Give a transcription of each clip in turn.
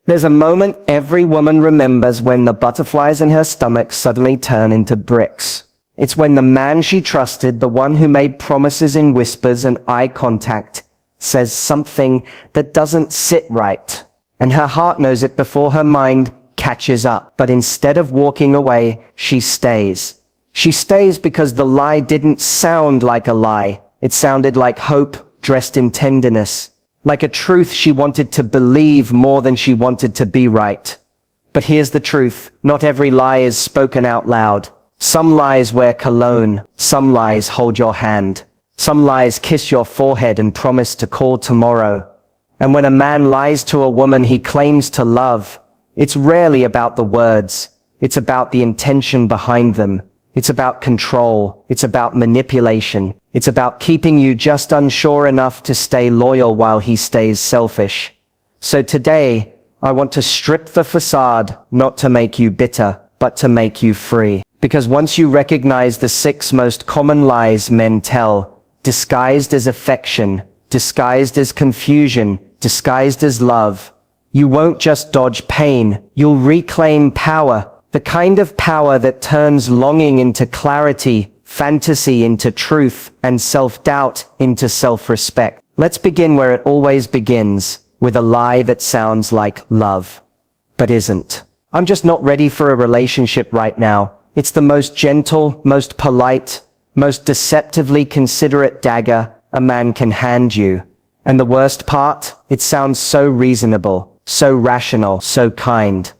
There's a moment every woman remembers when the butterflies in her stomach suddenly turn into bricks. It's when the man she trusted, the one who made promises in whispers and eye contact, says something that doesn't sit right. And her heart knows it before her mind catches up. But instead of walking away, she stays. She stays because the lie didn't sound like a lie. It sounded like hope dressed in tenderness. Like a truth she wanted to believe more than she wanted to be right. But here's the truth. Not every lie is spoken out loud. Some lies wear cologne. Some lies hold your hand. Some lies kiss your forehead and promise to call tomorrow. And when a man lies to a woman he claims to love, it's rarely about the words. It's about the intention behind them. It's about control. It's about manipulation. It's about keeping you just unsure enough to stay loyal while he stays selfish. So today, I want to strip the facade, not to make you bitter, but to make you free. Because once you recognize the 6 most common lies men tell, disguised as affection, disguised as confusion, disguised as love, you won't just dodge pain, you'll reclaim power. The kind of power that turns longing into clarity, fantasy into truth, and self-doubt into self-respect. Let's begin where it always begins, with a lie that sounds like love, but isn't. I'm just not ready for a relationship right now. It's the most gentle, most polite, most deceptively considerate dagger a man can hand you. And the worst part? It sounds so reasonable, so rational, so kind.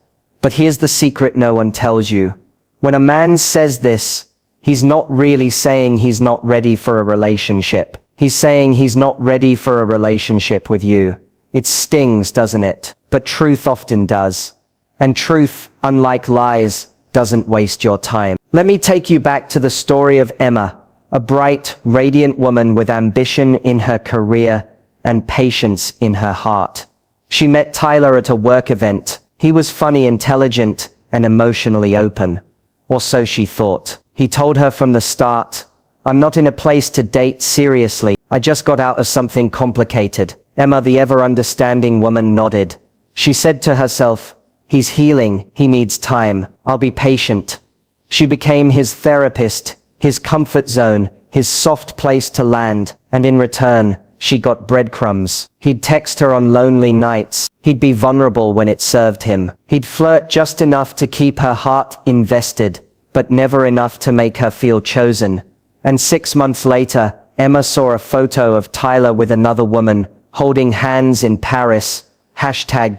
But here's the secret no one tells you. When a man says this, he's not really saying he's not ready for a relationship. He's saying he's not ready for a relationship with you. It stings, doesn't it? But truth often does. And truth, unlike lies, doesn't waste your time. Let me take you back to the story of Emma, a bright, radiant woman with ambition in her career and patience in her heart. She met Tyler at a work event. He was funny, intelligent, and emotionally open. Or so she thought. He told her from the start, "I'm not in a place to date seriously. I just got out of something complicated." Emma, the ever-understanding woman, nodded. She said to herself, "He's healing, he needs time, I'll be patient." She became his therapist, his comfort zone, his soft place to land, and in return, she got breadcrumbs. He'd text her on lonely nights. He'd be vulnerable when it served him. He'd flirt just enough to keep her heart invested, but never enough to make her feel chosen. And 6 months later, Emma saw a photo of Tyler with another woman, holding hands in Paris,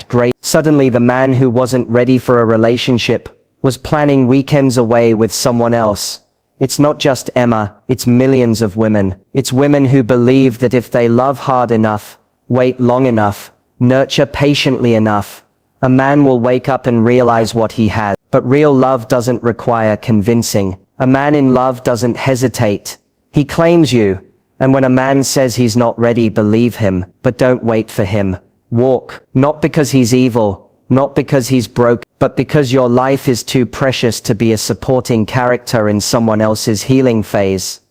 #great. Suddenly the man who wasn't ready for a relationship was planning weekends away with someone else. It's not just Emma, it's millions of women. It's women who believe that if they love hard enough, wait long enough, nurture patiently enough, a man will wake up and realize what he has. But real love doesn't require convincing. A man in love doesn't hesitate. He claims you. And when a man says he's not ready, believe him, but don't wait for him. Walk, not because he's evil, not because he's broke, but because your life is too precious to be a supporting character in someone else's healing phase.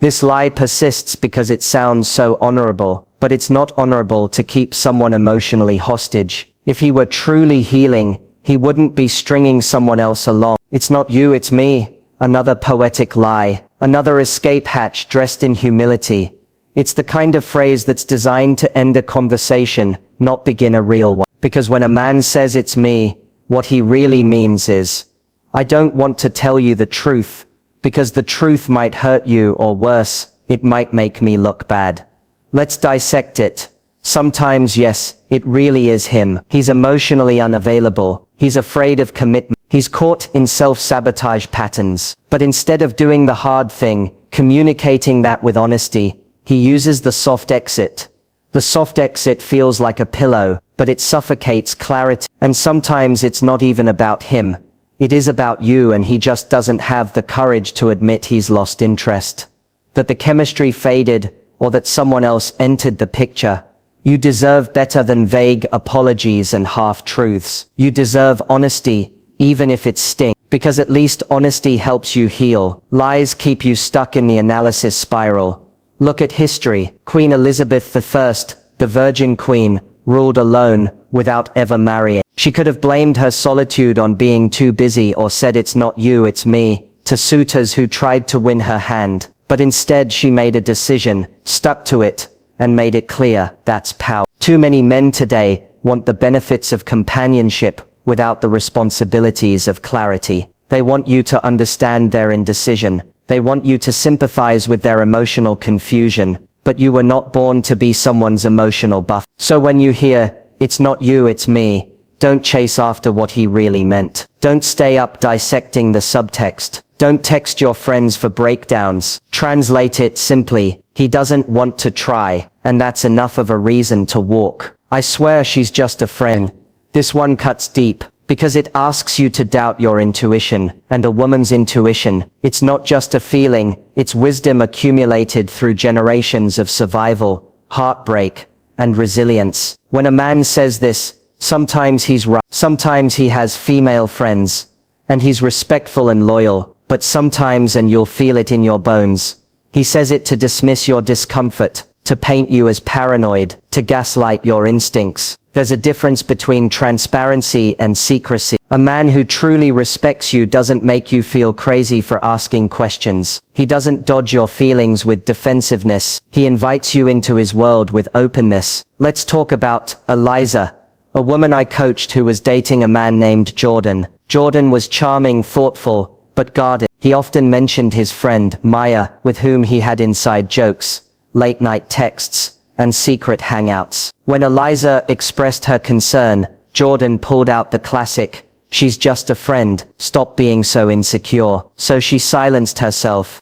This lie persists because it sounds so honorable, but it's not honorable to keep someone emotionally hostage. If he were truly healing, he wouldn't be stringing someone else along. It's not you, it's me. Another poetic lie. Another escape hatch dressed in humility. It's the kind of phrase that's designed to end a conversation, not begin a real one. Because when a man says it's me, what he really means is, I don't want to tell you the truth, because the truth might hurt you, or worse, it might make me look bad. Let's dissect it. Sometimes, yes, it really is him. He's emotionally unavailable. He's afraid of commitment. He's caught in self-sabotage patterns. But instead of doing the hard thing, communicating that with honesty, he uses the soft exit. The soft exit feels like a pillow, but it suffocates clarity. And sometimes it's not even about him. It is about you, and he just doesn't have the courage to admit he's lost interest. That the chemistry faded, or that someone else entered the picture. You deserve better than vague apologies and half-truths. You deserve honesty, even if it stings, because at least honesty helps you heal. Lies keep you stuck in the analysis spiral. Look at history. Queen Elizabeth I, the Virgin Queen, ruled alone, without ever marrying. She could have blamed her solitude on being too busy or said it's not you, it's me, to suitors who tried to win her hand. But instead she made a decision, stuck to it, and made it clear that's power. Too many men today want the benefits of companionship without the responsibilities of clarity. They want you to understand their indecision. They want you to sympathize with their emotional confusion, but you were not born to be someone's emotional buffer. So when you hear, it's not you, it's me, don't chase after what he really meant. Don't stay up dissecting the subtext. Don't text your friends for breakdowns. Translate it simply, he doesn't want to try, and that's enough of a reason to walk. I swear she's just a friend. This one cuts deep, because it asks you to doubt your intuition, and a woman's intuition, it's not just a feeling, it's wisdom accumulated through generations of survival, heartbreak, and resilience. When a man says this, sometimes he's right, sometimes he has female friends, and he's respectful and loyal, but sometimes, and you'll feel it in your bones, he says it to dismiss your discomfort, to paint you as paranoid, to gaslight your instincts. There's a difference between transparency and secrecy. A man who truly respects you doesn't make you feel crazy for asking questions. He doesn't dodge your feelings with defensiveness. He invites you into his world with openness. Let's talk about Eliza, a woman I coached who was dating a man named Jordan. Jordan was charming, thoughtful, but guarded. He often mentioned his friend, Maya, with whom he had inside jokes, late-night texts, and secret hangouts. When Eliza expressed her concern, Jordan pulled out the classic, "She's just a friend, stop being so insecure." So she silenced herself.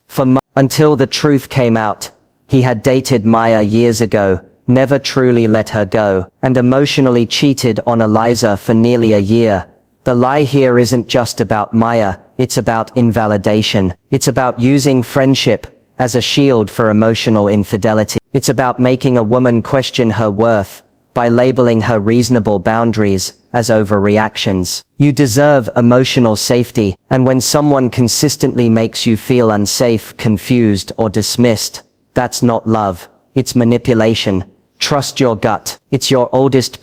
Until the truth came out. He had dated Maya years ago, never truly let her go, and emotionally cheated on Eliza for nearly a year. The lie here isn't just about Maya, it's about invalidation. It's about using friendship as a shield for emotional infidelity. It's about making a woman question her worth by labeling her reasonable boundaries as overreactions. You deserve emotional safety, and when someone consistently makes you feel unsafe, confused, or dismissed, that's not love, it's manipulation. Trust your gut. It's your oldest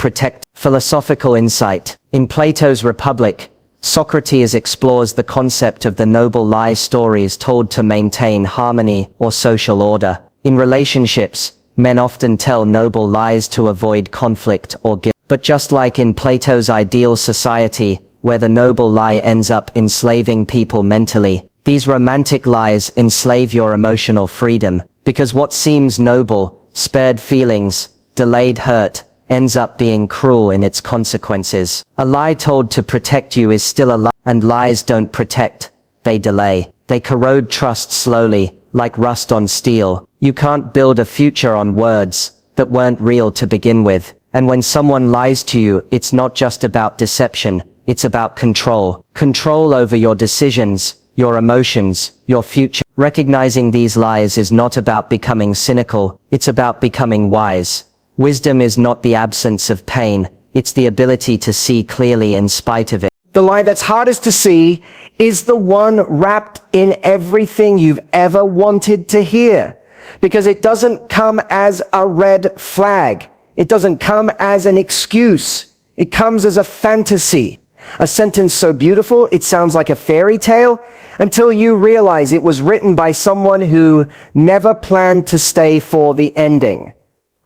philosophical insight. In Plato's Republic, Socrates explores the concept of the noble lie, stories told to maintain harmony or social order. In relationships, men often tell noble lies to avoid conflict or guilt. But just like in Plato's ideal society, where the noble lie ends up enslaving people mentally, these romantic lies enslave your emotional freedom, because what seems noble, spared feelings, delayed hurt, ends up being cruel in its consequences. A lie told to protect you is still a lie, and lies don't protect, they delay. They corrode trust slowly, like rust on steel. You can't build a future on words that weren't real to begin with. And when someone lies to you, it's not just about deception, it's about control. Control over your decisions, your emotions, your future. Recognizing these lies is not about becoming cynical, it's about becoming wise. Wisdom is not the absence of pain, it's the ability to see clearly in spite of it. The lie that's hardest to see is the one wrapped in everything you've ever wanted to hear. Because it doesn't come as a red flag. It doesn't come as an excuse. It comes as a fantasy. A sentence so beautiful it sounds like a fairy tale, until you realize it was written by someone who never planned to stay for the ending.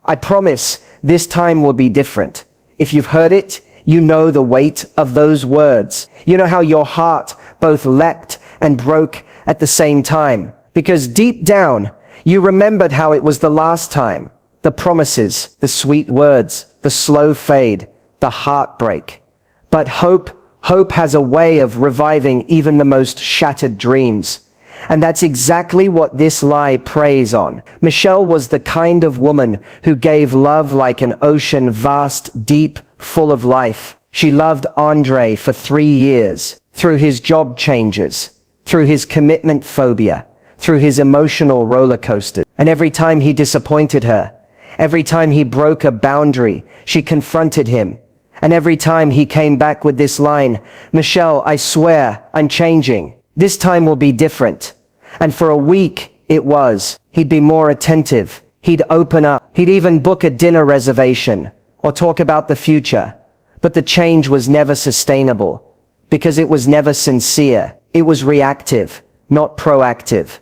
I promise this time will be different. If you've heard it, you know the weight of those words. You know how your heart both leapt and broke at the same time. Because deep down, you remembered how it was the last time. The promises, the sweet words, the slow fade, the heartbreak. But hope has a way of reviving even the most shattered dreams. And that's exactly what this lie preys on. Michelle was the kind of woman who gave love like an ocean, vast, deep, full of life. She loved Andre for 3 years, through his job changes, through his commitment phobia, through his emotional roller coaster. And every time he disappointed her, every time he broke a boundary, she confronted him. And every time he came back with this line, "Michelle, I swear, I'm changing. This time will be different." And for a week, it was. He'd be more attentive. He'd open up. He'd even book a dinner reservation or talk about the future. But the change was never sustainable, because it was never sincere. It was reactive, not proactive.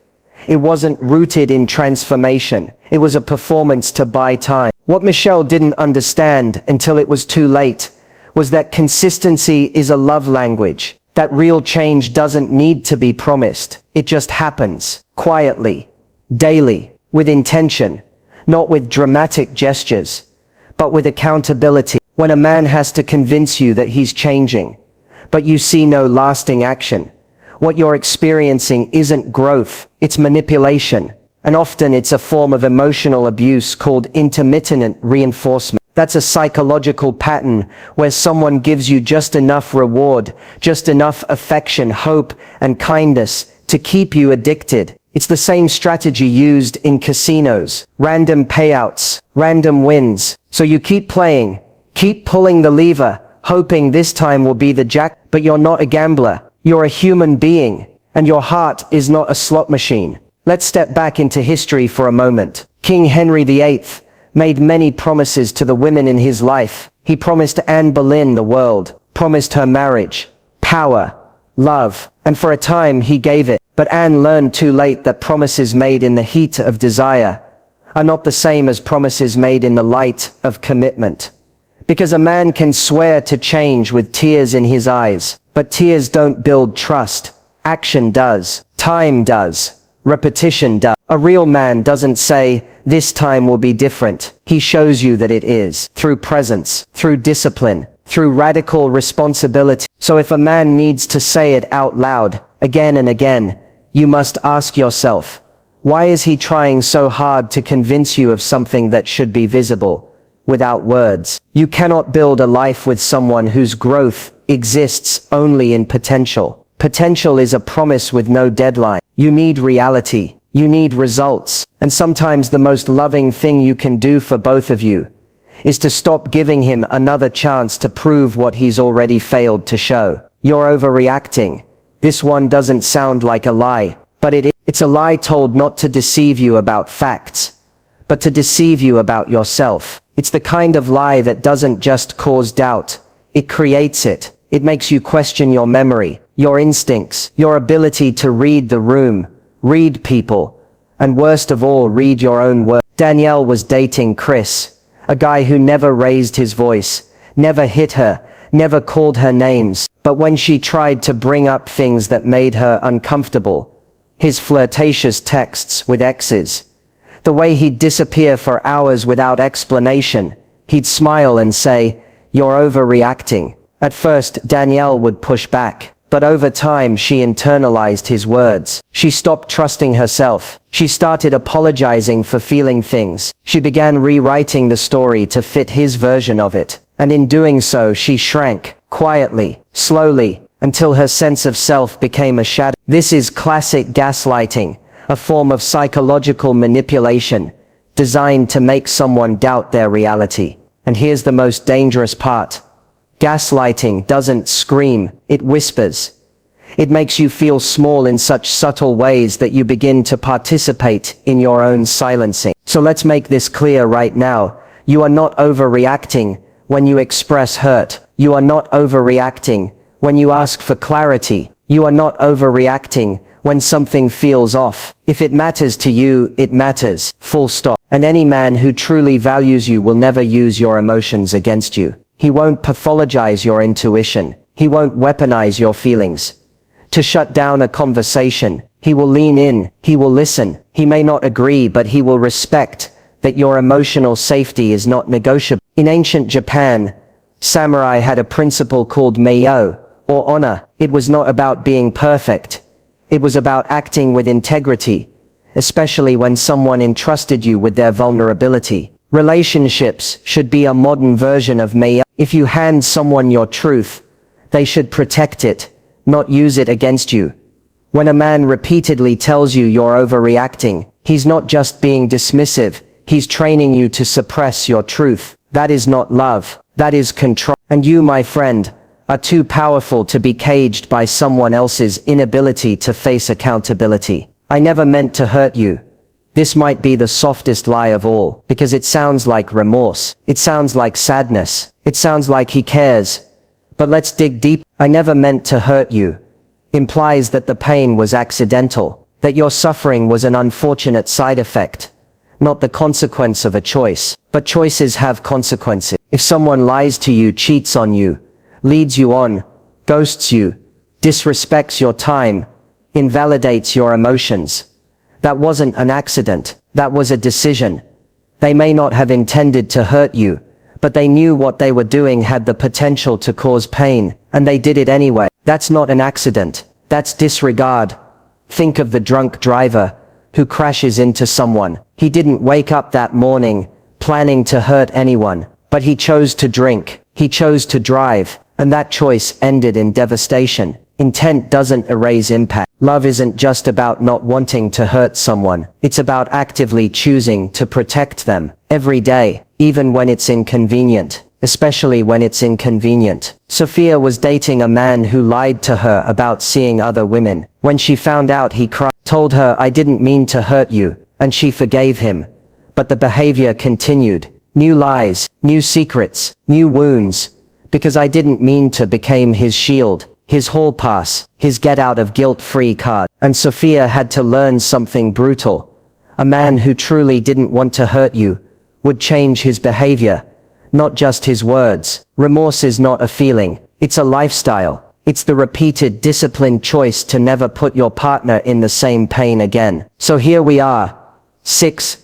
It wasn't rooted in transformation. It was a performance to buy time. What Michelle didn't understand until it was too late was that consistency is a love language. That real change doesn't need to be promised. It just happens, quietly, daily, with intention, not with dramatic gestures, but with accountability. When a man has to convince you that he's changing, but you see no lasting action, what you're experiencing isn't growth, it's manipulation. And often it's a form of emotional abuse called intermittent reinforcement. That's a psychological pattern where someone gives you just enough reward, just enough affection, hope, and kindness to keep you addicted. It's the same strategy used in casinos. Random payouts, random wins. So you keep playing, keep pulling the lever, hoping this time will be the jack, but you're not a gambler. You're a human being, and your heart is not a slot machine. Let's step back into history for a moment. King Henry VIII made many promises to the women in his life. He promised Anne Boleyn the world, promised her marriage, power, love, and for a time he gave it. But Anne learned too late that promises made in the heat of desire are not the same as promises made in the light of commitment. Because a man can swear to change with tears in his eyes, but tears don't build trust. Action does. Time does. Repetition does. A real man doesn't say, "This time will be different." He shows you that it is. Through presence, through discipline, through radical responsibility. So if a man needs to say it out loud, again and again, you must ask yourself, why is he trying so hard to convince you of something that should be visible? Without words, you cannot build a life with someone whose growth exists only in potential. Potential is a promise with no deadline. You need reality. You need results. And sometimes the most loving thing you can do for both of you is to stop giving him another chance to prove what he's already failed to show. You're overreacting. This one doesn't sound like a lie, but it's a lie told not to deceive you about facts, but to deceive you about yourself. It's the kind of lie that doesn't just cause doubt. It creates it. It makes you question your memory, your instincts, your ability to read the room, read people, and worst of all, read your own words. Danielle was dating Chris, a guy who never raised his voice, never hit her, never called her names. But when she tried to bring up things that made her uncomfortable, his flirtatious texts with exes, the way he'd disappear for hours without explanation, he'd smile and say, "You're overreacting." At first, Danielle would push back, but over time she internalized his words. She stopped trusting herself. She started apologizing for feeling things. She began rewriting the story to fit his version of it. And in doing so, she shrank, quietly, slowly, until her sense of self became a shadow. This is classic gaslighting, a form of psychological manipulation, designed to make someone doubt their reality. And here's the most dangerous part. Gaslighting doesn't scream, it whispers. It makes you feel small in such subtle ways that you begin to participate in your own silencing. So let's make this clear right now. You are not overreacting when you express hurt. You are not overreacting when you ask for clarity. You are not overreacting when something feels off. If it matters to you, it matters. Full stop. And any man who truly values you will never use your emotions against you. He won't pathologize your intuition. He won't weaponize your feelings to shut down a conversation. He will lean in. He will listen. He may not agree, but he will respect that your emotional safety is not negotiable. In ancient Japan, samurai had a principle called meiyo, or honor. It was not about being perfect. It was about acting with integrity, especially when someone entrusted you with their vulnerability. Relationships should be a modern version of meiyo. If you hand someone your truth, they should protect it, not use it against you. When a man repeatedly tells you you're overreacting, he's not just being dismissive, he's training you to suppress your truth. That is not love, that is control. And you, my friend, are too powerful to be caged by someone else's inability to face accountability. I never meant to hurt you. This might be the softest lie of all, because it sounds like remorse. It sounds like sadness. It sounds like he cares. But let's dig deep. I never meant to hurt you implies that the pain was accidental, that your suffering was an unfortunate side effect, not the consequence of a choice. But choices have consequences. If someone lies to you, cheats on you, leads you on, ghosts you, disrespects your time, invalidates your emotions, that wasn't an accident, that was a decision. They may not have intended to hurt you, but they knew what they were doing had the potential to cause pain, and they did it anyway. That's not an accident, that's disregard. Think of the drunk driver who crashes into someone. He didn't wake up that morning planning to hurt anyone, but he chose to drink, he chose to drive, and that choice ended in devastation. Intent doesn't erase impact. Love isn't just about not wanting to hurt someone. It's about actively choosing to protect them every day, even when it's inconvenient, especially when it's inconvenient. Sophia was dating a man who lied to her about seeing other women. When she found out, he cried, told her, "I didn't mean to hurt you," and she forgave him. But the behavior continued. New lies, new secrets, new wounds. "Because I didn't mean to" became his shield, his hall pass, his get out of guilt-free card. And Sophia had to learn something brutal. A man who truly didn't want to hurt you would change his behavior, not just his words. Remorse is not a feeling, it's a lifestyle. It's the repeated, disciplined choice to never put your partner in the same pain again. So here we are. 6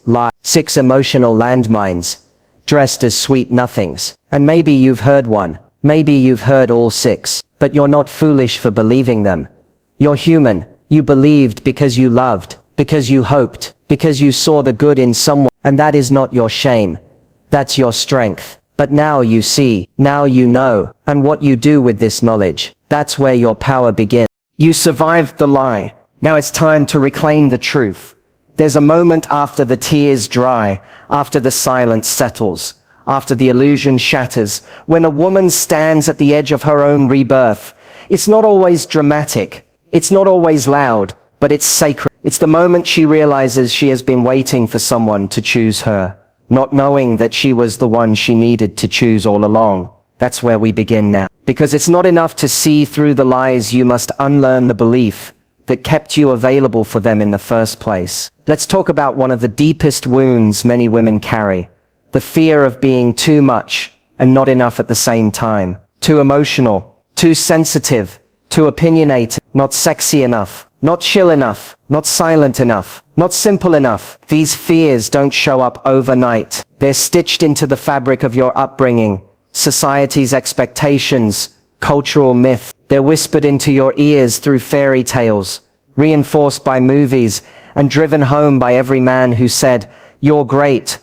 emotional landmines, dressed as sweet nothings. And maybe you've heard one. Maybe you've heard all 6. But you're not foolish for believing them. You're human. You believed because you loved, because you hoped, because you saw the good in someone. And that is not your shame. That's your strength. But now you see, now you know, and what you do with this knowledge, that's where your power begins. You survived the lie. Now it's time to reclaim the truth. There's a moment after the tears dry, after the silence settles, after the illusion shatters, when a woman stands at the edge of her own rebirth. It's not always dramatic. It's not always loud, but it's sacred. It's the moment she realizes she has been waiting for someone to choose her, not knowing that she was the one she needed to choose all along. That's where we begin now. Because it's not enough to see through the lies, you must unlearn the belief that kept you available for them in the first place. Let's talk about one of the deepest wounds many women carry. The fear of being too much and not enough at the same time. Too emotional, too sensitive, too opinionated, not sexy enough, not chill enough, not silent enough, not simple enough. These fears don't show up overnight. They're stitched into the fabric of your upbringing, society's expectations, cultural myth. They're whispered into your ears through fairy tales, reinforced by movies, and driven home by every man who said, "You're great."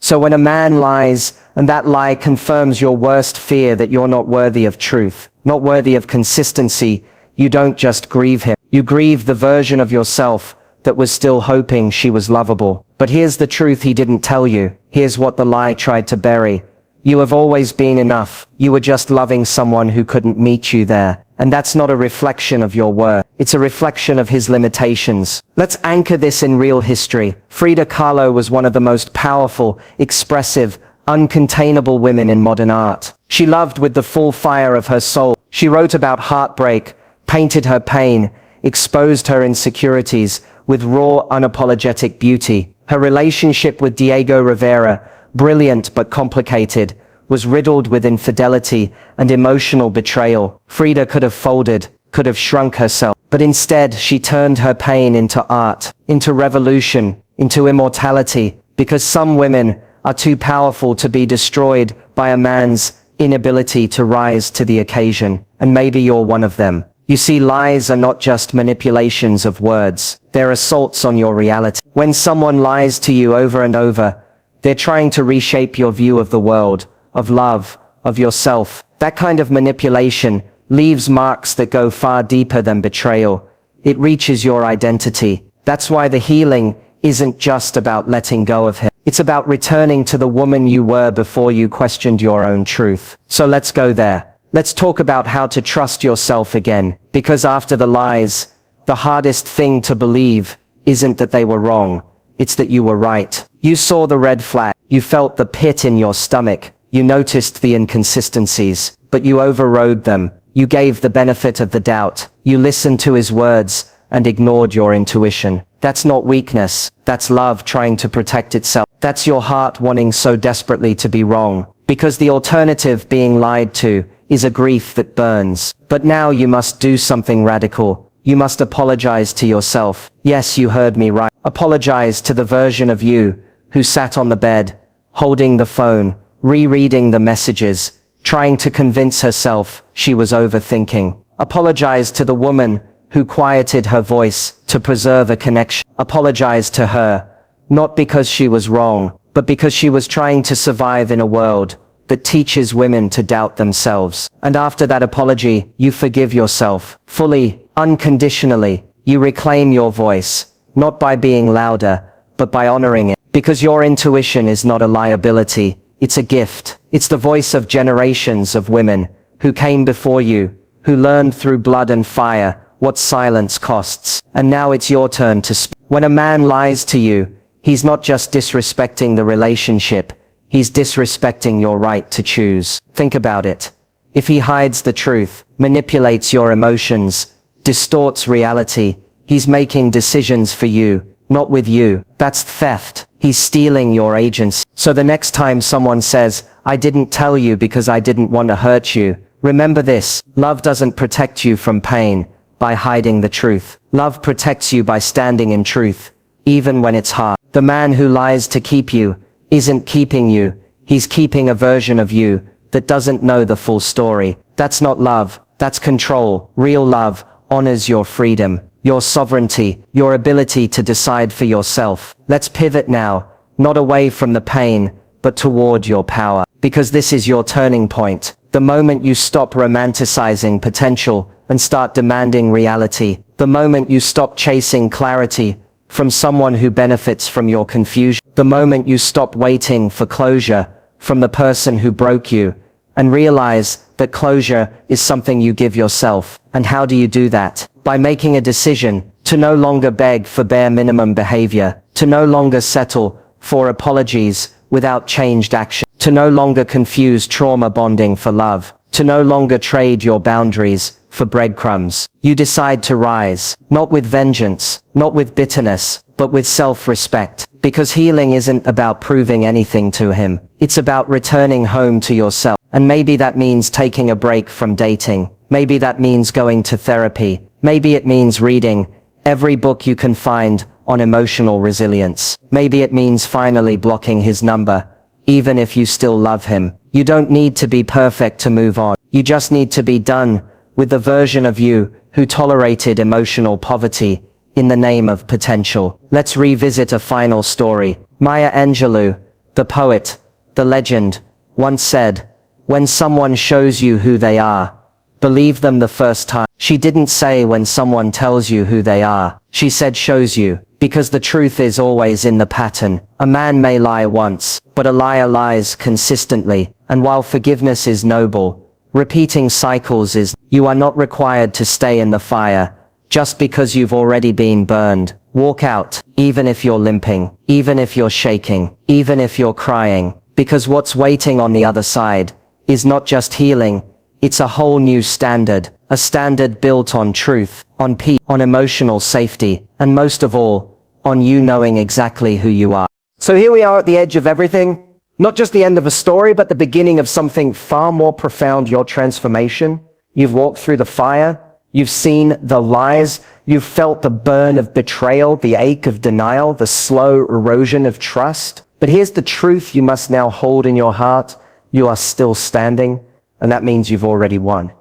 So when a man lies, and that lie confirms your worst fear that you're not worthy of truth, not worthy of consistency, you don't just grieve him. You grieve the version of yourself that was still hoping she was lovable. But here's the truth he didn't tell you. Here's what the lie tried to bury. You have always been enough. You were just loving someone who couldn't meet you there. And that's not a reflection of your worth. It's a reflection of his limitations. Let's anchor this in real history. Frida Kahlo was one of the most powerful, expressive, uncontainable women in modern art. She loved with the full fire of her soul. She wrote about heartbreak, painted her pain, exposed her insecurities with raw, unapologetic beauty. Her relationship with Diego Rivera, brilliant but complicated, was riddled with infidelity and emotional betrayal. Frida could have folded, could have shrunk herself, but instead she turned her pain into art, into revolution, into immortality, because some women are too powerful to be destroyed by a man's inability to rise to the occasion. And maybe you're one of them. You see, lies are not just manipulations of words. They're assaults on your reality. When someone lies to you over and over, they're trying to reshape your view of the world, of love, of yourself. That kind of manipulation leaves marks that go far deeper than betrayal. It reaches your identity. That's why the healing isn't just about letting go of him. It's about returning to the woman you were before you questioned your own truth. So let's go there. Let's talk about how to trust yourself again. Because after the lies, the hardest thing to believe isn't that they were wrong. It's that you were right. You saw the red flag. You felt the pit in your stomach. You noticed the inconsistencies, but you overrode them. You gave the benefit of the doubt. You listened to his words and ignored your intuition. That's not weakness. That's love trying to protect itself. That's your heart wanting so desperately to be wrong. Because the alternative, being lied to, is a grief that burns. But now you must do something radical. You must apologize to yourself. Yes, you heard me right. Apologize to the version of you who sat on the bed, holding the phone, rereading the messages, trying to convince herself she was overthinking. Apologize to the woman who quieted her voice to preserve a connection. Apologize to her, not because she was wrong, but because she was trying to survive in a world that teaches women to doubt themselves. And after that apology, you forgive yourself, fully, unconditionally. You reclaim your voice, not by being louder, but by honoring it. Because your intuition is not a liability, it's a gift. It's the voice of generations of women who came before you, who learned through blood and fire what silence costs. And now it's your turn to speak. When a man lies to you, he's not just disrespecting the relationship, he's disrespecting your right to choose. Think about it. If he hides the truth, manipulates your emotions, distorts reality, he's making decisions for you, not with you. That's theft. He's stealing your agency. So the next time someone says, "I didn't tell you because I didn't want to hurt you," remember this: love doesn't protect you from pain by hiding the truth. Love protects you by standing in truth, even when it's hard. The man who lies to keep you isn't keeping you. He's keeping a version of you that doesn't know the full story. That's not love. That's control. Real love honors your freedom, your sovereignty, your ability to decide for yourself. Let's pivot now, not away from the pain, but toward your power. Because this is your turning point. The moment you stop romanticizing potential and start demanding reality. The moment you stop chasing clarity from someone who benefits from your confusion. The moment you stop waiting for closure from the person who broke you and realize that closure is something you give yourself. And how do you do that? By making a decision to no longer beg for bare minimum behavior, to no longer settle for apologies without changed action, to no longer confuse trauma bonding for love, to no longer trade your boundaries for breadcrumbs. You decide to rise, not with vengeance, not with bitterness, but with self-respect. Because healing isn't about proving anything to him. It's about returning home to yourself. And maybe that means taking a break from dating. Maybe that means going to therapy. Maybe it means reading every book you can find on emotional resilience. Maybe it means finally blocking his number, even if you still love him. You don't need to be perfect to move on. You just need to be done with the version of you who tolerated emotional poverty in the name of potential. Let's revisit a final story. Maya Angelou, the poet, the legend, once said, "When someone shows you who they are, believe them the first time." She didn't say when someone tells you who they are. She said shows you, because the truth is always in the pattern. A man may lie once, but a liar lies consistently. And while forgiveness is noble, repeating cycles is. You are not required to stay in the fire just because you've already been burned. Walk out, even if you're limping, even if you're shaking, even if you're crying, because what's waiting on the other side is not just healing, it's a whole new standard, a standard built on truth, on peace, on emotional safety, and most of all, on you knowing exactly who you are. So here we are at the edge of everything. Not just the end of a story, but the beginning of something far more profound, your transformation. You've walked through the fire. You've seen the lies. You've felt the burn of betrayal, the ache of denial, the slow erosion of trust. But here's the truth you must now hold in your heart. You are still standing, and that means you've already won.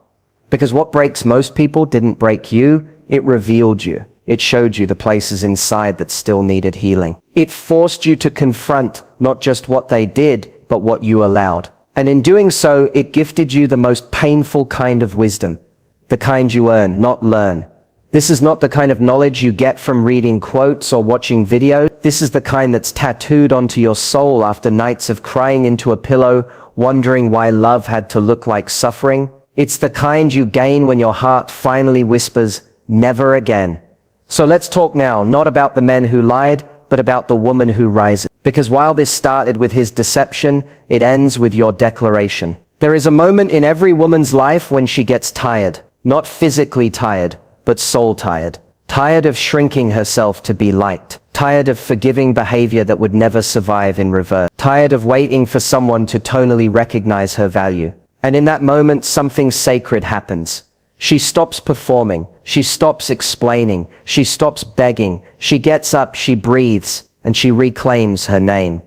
Because what breaks most people didn't break you, it revealed you. It showed you the places inside that still needed healing. It forced you to confront not just what they did, but what you allowed. And in doing so, it gifted you the most painful kind of wisdom. The kind you earn, not learn. This is not the kind of knowledge you get from reading quotes or watching videos. This is the kind that's tattooed onto your soul after nights of crying into a pillow, wondering why love had to look like suffering. It's the kind you gain when your heart finally whispers, never again. So let's talk now, not about the men who lied, but about the woman who rises. Because while this started with his deception, it ends with your declaration. There is a moment in every woman's life when she gets tired. Not physically tired, but soul tired. Tired of shrinking herself to be liked. Tired of forgiving behavior that would never survive in reverse. Tired of waiting for someone to tonally recognize her value. And in that moment, something sacred happens. She stops performing. She stops explaining. She stops begging. She gets up, she breathes, and she reclaims her name.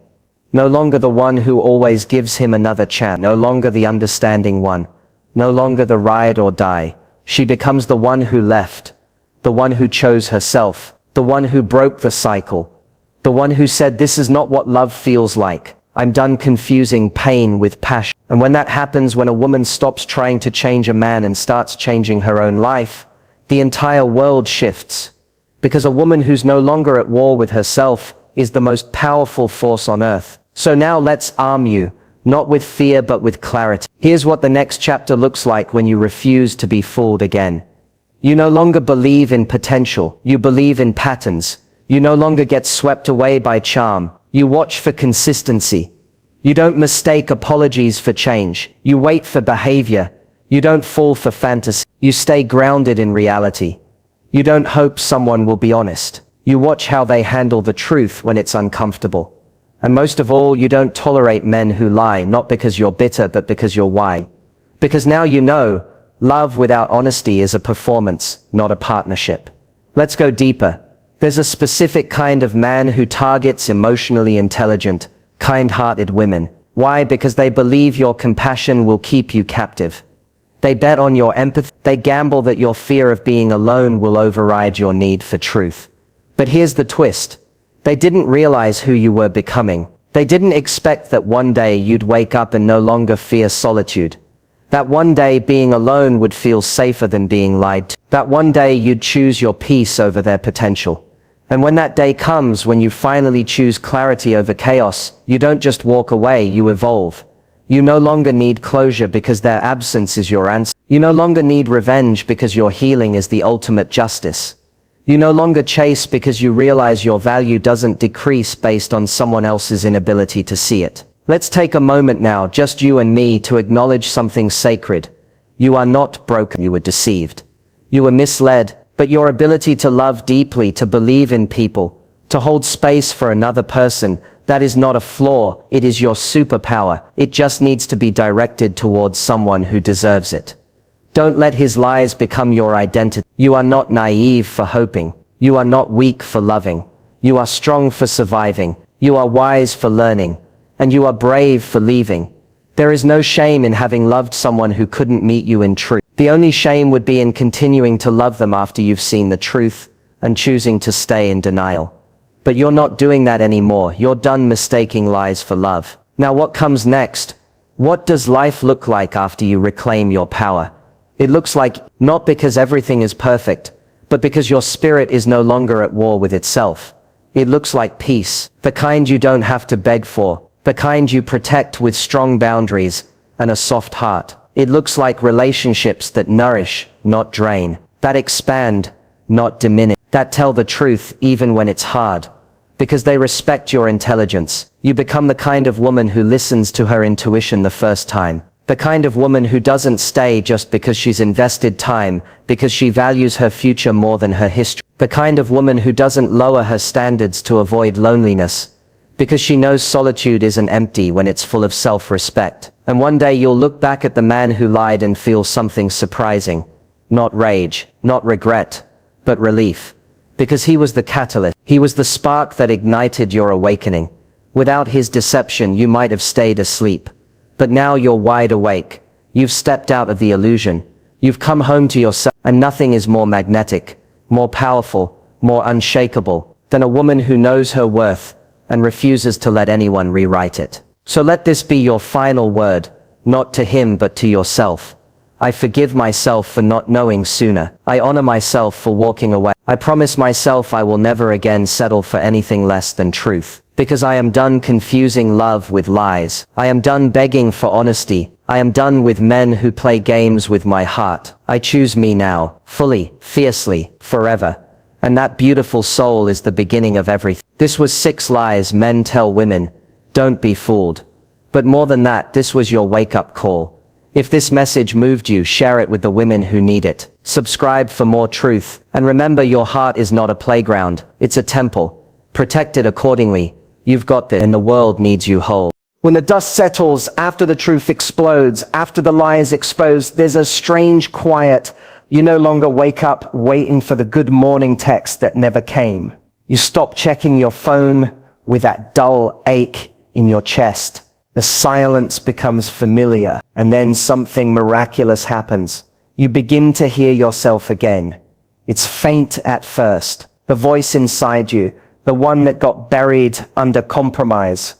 No longer the one who always gives him another chance. No longer the understanding one. No longer the ride or die. She becomes the one who left. The one who chose herself. The one who broke the cycle. The one who said, this is not what love feels like. I'm done confusing pain with passion. And when that happens, when a woman stops trying to change a man and starts changing her own life, the entire world shifts. Because a woman who's no longer at war with herself is the most powerful force on earth. So now let's arm you, not with fear but with clarity. Here's what the next chapter looks like when you refuse to be fooled again. You no longer believe in potential, you believe in patterns. You no longer get swept away by charm, you watch for consistency. You don't mistake apologies for change, you wait for behavior. You don't fall for fantasy, you stay grounded in reality. You don't hope someone will be honest. You watch how they handle the truth when it's uncomfortable. And most of all, you don't tolerate men who lie, not because you're bitter, but because you're wise. Because now you know, love without honesty is a performance, not a partnership. Let's go deeper. There's a specific kind of man who targets emotionally intelligent, kind-hearted women. Why? Because they believe your compassion will keep you captive. They bet on your empathy. They gamble that your fear of being alone will override your need for truth. But here's the twist. They didn't realize who you were becoming. They didn't expect that one day you'd wake up and no longer fear solitude. That one day being alone would feel safer than being lied to. That one day you'd choose your peace over their potential. And when that day comes, when you finally choose clarity over chaos, you don't just walk away, you evolve. You no longer need closure because their absence is your answer. You no longer need revenge because your healing is the ultimate justice. You no longer chase because you realize your value doesn't decrease based on someone else's inability to see it. Let's take a moment now, just you and me, to acknowledge something sacred. You are not broken, you were deceived. You were misled, but your ability to love deeply, to believe in people, to hold space for another person, that is not a flaw, it is your superpower. It just needs to be directed towards someone who deserves it. Don't let his lies become your identity. You are not naive for hoping. You are not weak for loving. You are strong for surviving. You are wise for learning. And you are brave for leaving. There is no shame in having loved someone who couldn't meet you in truth. The only shame would be in continuing to love them after you've seen the truth and choosing to stay in denial. But you're not doing that anymore. You're done mistaking lies for love. Now what comes next? What does life look like after you reclaim your power? It looks like, not because everything is perfect, but because your spirit is no longer at war with itself. It looks like peace, the kind you don't have to beg for, the kind you protect with strong boundaries and a soft heart. It looks like relationships that nourish, not drain, that expand, not diminish, that tell the truth even when it's hard. Because they respect your intelligence, you become the kind of woman who listens to her intuition the first time. The kind of woman who doesn't stay just because she's invested time, because she values her future more than her history. The kind of woman who doesn't lower her standards to avoid loneliness, because she knows solitude isn't empty when it's full of self-respect. And one day you'll look back at the man who lied and feel something surprising. Not rage, not regret, but relief. Because he was the catalyst. He was the spark that ignited your awakening. Without his deception, you might have stayed asleep. But now you're wide awake. You've stepped out of the illusion. You've come home to yourself, and nothing is more magnetic, more powerful, more unshakable than a woman who knows her worth and refuses to let anyone rewrite it. So let this be your final word, not to him but to yourself. I forgive myself for not knowing sooner. I honor myself for walking away. I promise myself I will never again settle for anything less than truth. Because I am done confusing love with lies. I am done begging for honesty. I am done with men who play games with my heart. I choose me now, fully, fiercely, forever. And that beautiful soul is the beginning of everything. This was 6 lies men tell women. Don't be fooled. But more than that, this was your wake-up call. If this message moved you, share it with the women who need it. Subscribe for more truth. And remember, your heart is not a playground. It's a temple. Protect it accordingly. You've got this, and the world needs you whole. When the dust settles, after the truth explodes, after the lie is exposed, there's a strange quiet. You no longer wake up waiting for the good morning text that never came. You stop checking your phone with that dull ache in your chest. The silence becomes familiar, and then something miraculous happens. You begin to hear yourself again. It's faint at first. The voice inside you, the one that got buried under compromise,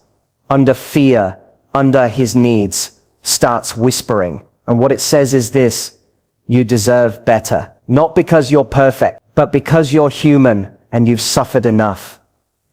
under fear, under his needs, starts whispering. And what it says is this: you deserve better. Not because you're perfect, but because you're human and you've suffered enough.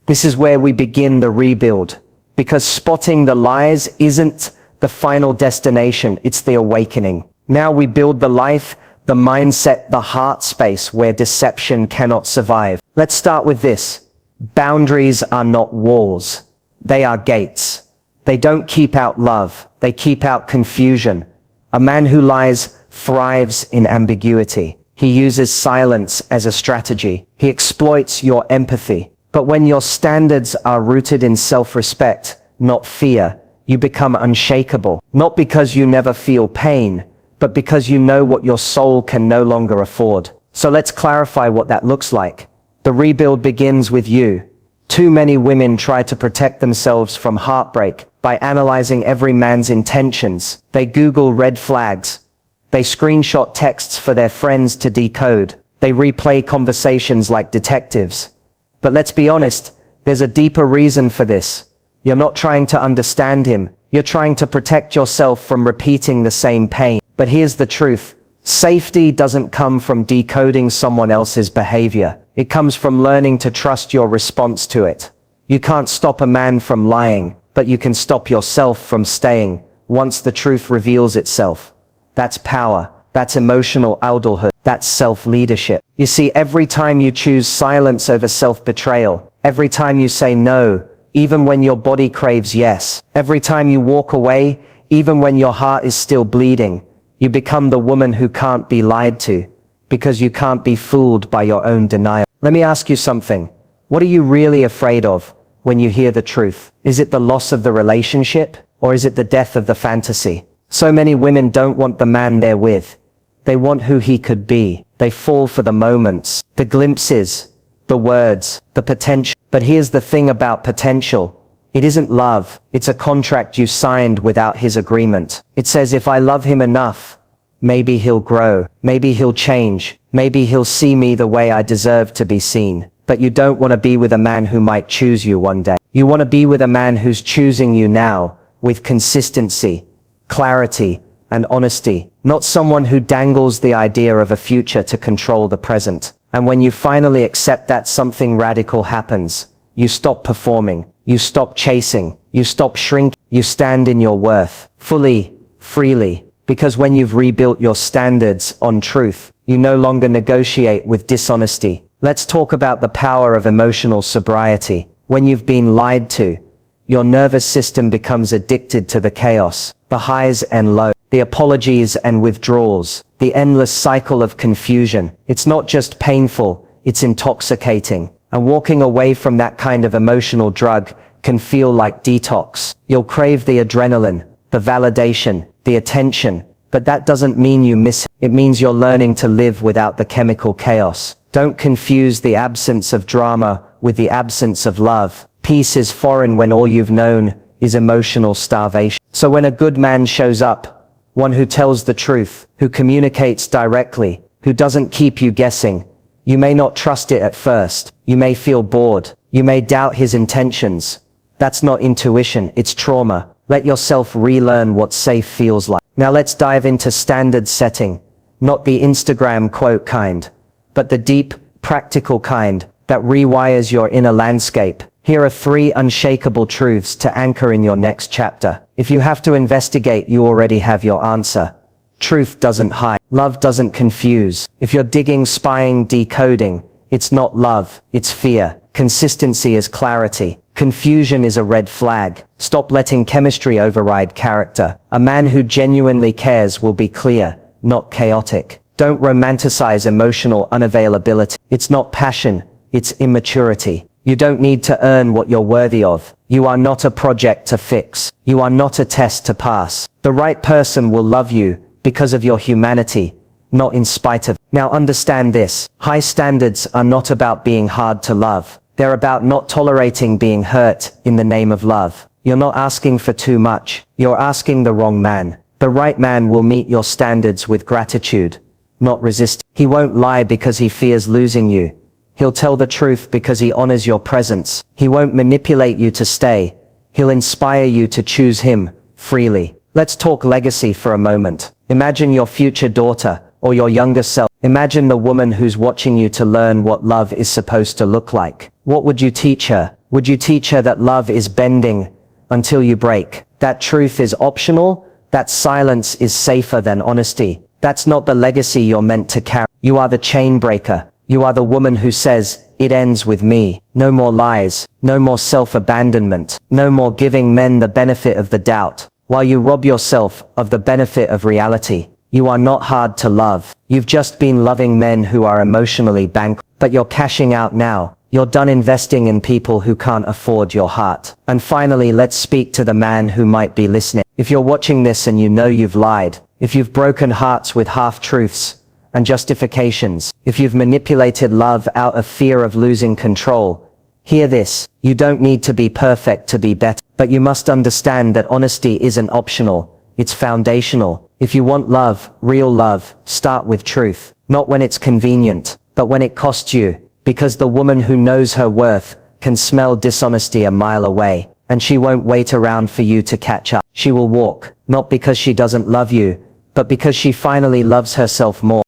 This is where we begin the rebuild. Because spotting the lies isn't the final destination, it's the awakening. Now we build the life, the mindset, the heart space where deception cannot survive. Let's start with this. Boundaries are not walls. They are gates. They don't keep out love. They keep out confusion. A man who lies thrives in ambiguity. He uses silence as a strategy. He exploits your empathy. But when your standards are rooted in self-respect, not fear, you become unshakable. Not because you never feel pain, but because you know what your soul can no longer afford. So let's clarify what that looks like. The rebuild begins with you. Too many women try to protect themselves from heartbreak by analyzing every man's intentions. They Google red flags. They screenshot texts for their friends to decode. They replay conversations like detectives. But let's be honest, there's a deeper reason for this. You're not trying to understand him. You're trying to protect yourself from repeating the same pain. But here's the truth. Safety doesn't come from decoding someone else's behavior. It comes from learning to trust your response to it. You can't stop a man from lying, but you can stop yourself from staying once the truth reveals itself. That's power. That's emotional adulthood. That's self-leadership. You see, every time you choose silence over self-betrayal, every time you say no, even when your body craves yes, every time you walk away, even when your heart is still bleeding, you become the woman who can't be lied to, because you can't be fooled by your own denial. Let me ask you something. What are you really afraid of when you hear the truth? Is it the loss of the relationship, or is it the death of the fantasy? So many women don't want the man they're with. They want who he could be. They fall for the moments, the glimpses, the words, the potential. But here's the thing about potential. It isn't love. It's a contract you signed without his agreement. It says, if I love him enough, maybe he'll grow. Maybe he'll change. Maybe he'll see me the way I deserve to be seen. But you don't want to be with a man who might choose you one day. You want to be with a man who's choosing you now, with consistency, clarity, and honesty. Not someone who dangles the idea of a future to control the present. And when you finally accept that, something radical happens. You stop performing. You stop chasing. You stop shrinking. You stand in your worth, fully, freely. Because when you've rebuilt your standards on truth, you no longer negotiate with dishonesty. Let's talk about the power of emotional sobriety. When you've been lied to, your nervous system becomes addicted to the chaos, the highs and lows, the apologies and withdrawals, the endless cycle of confusion. It's not just painful, it's intoxicating. And walking away from that kind of emotional drug can feel like detox. You'll crave the adrenaline, the validation, the attention, but that doesn't mean you miss it. It means you're learning to live without the chemical chaos. Don't confuse the absence of drama with the absence of love. Peace is foreign when all you've known is emotional starvation. So when a good man shows up, one who tells the truth, who communicates directly, who doesn't keep you guessing, you may not trust it at first. You may feel bored. You may doubt his intentions. That's not intuition, it's trauma. Let yourself relearn what safe feels like. Now let's dive into standard setting. Not the Instagram quote kind, but the deep, practical kind that rewires your inner landscape. Here are 3 unshakable truths to anchor in your next chapter. If you have to investigate, you already have your answer. Truth doesn't hide. Love doesn't confuse. If you're digging, spying, decoding, it's not love, it's fear. Consistency is clarity. Confusion is a red flag. Stop letting chemistry override character. A man who genuinely cares will be clear, not chaotic. Don't romanticize emotional unavailability. It's not passion, it's immaturity. You don't need to earn what you're worthy of. You are not a project to fix. You are not a test to pass. The right person will love you because of your humanity, not in spite of. Now understand this. High standards are not about being hard to love. They're about not tolerating being hurt in the name of love. You're not asking for too much. You're asking the wrong man. The right man will meet your standards with gratitude, not resist. He won't lie because he fears losing you. He'll tell the truth because he honors your presence. He won't manipulate you to stay. He'll inspire you to choose him freely. Let's talk legacy for a moment. Imagine your future daughter or your younger self. Imagine the woman who's watching you to learn what love is supposed to look like. What would you teach her? Would you teach her that love is bending until you break? That truth is optional? That silence is safer than honesty? That's not the legacy you're meant to carry. You are the chain breaker. You are the woman who says, it ends with me. No more lies. No more self-abandonment. No more giving men the benefit of the doubt, while you rob yourself of the benefit of reality. You are not hard to love. You've just been loving men who are emotionally bankrupt. But you're cashing out now. You're done investing in people who can't afford your heart. And finally, let's speak to the man who might be listening. If you're watching this and you know you've lied, if you've broken hearts with half-truths and justifications, if you've manipulated love out of fear of losing control, hear this. You don't need to be perfect to be better, but you must understand that honesty isn't optional. It's foundational. If you want love, real love, start with truth. Not when it's convenient, but when it costs you. Because the woman who knows her worth can smell dishonesty a mile away, and she won't wait around for you to catch up. She will walk, not because she doesn't love you, but because she finally loves herself more.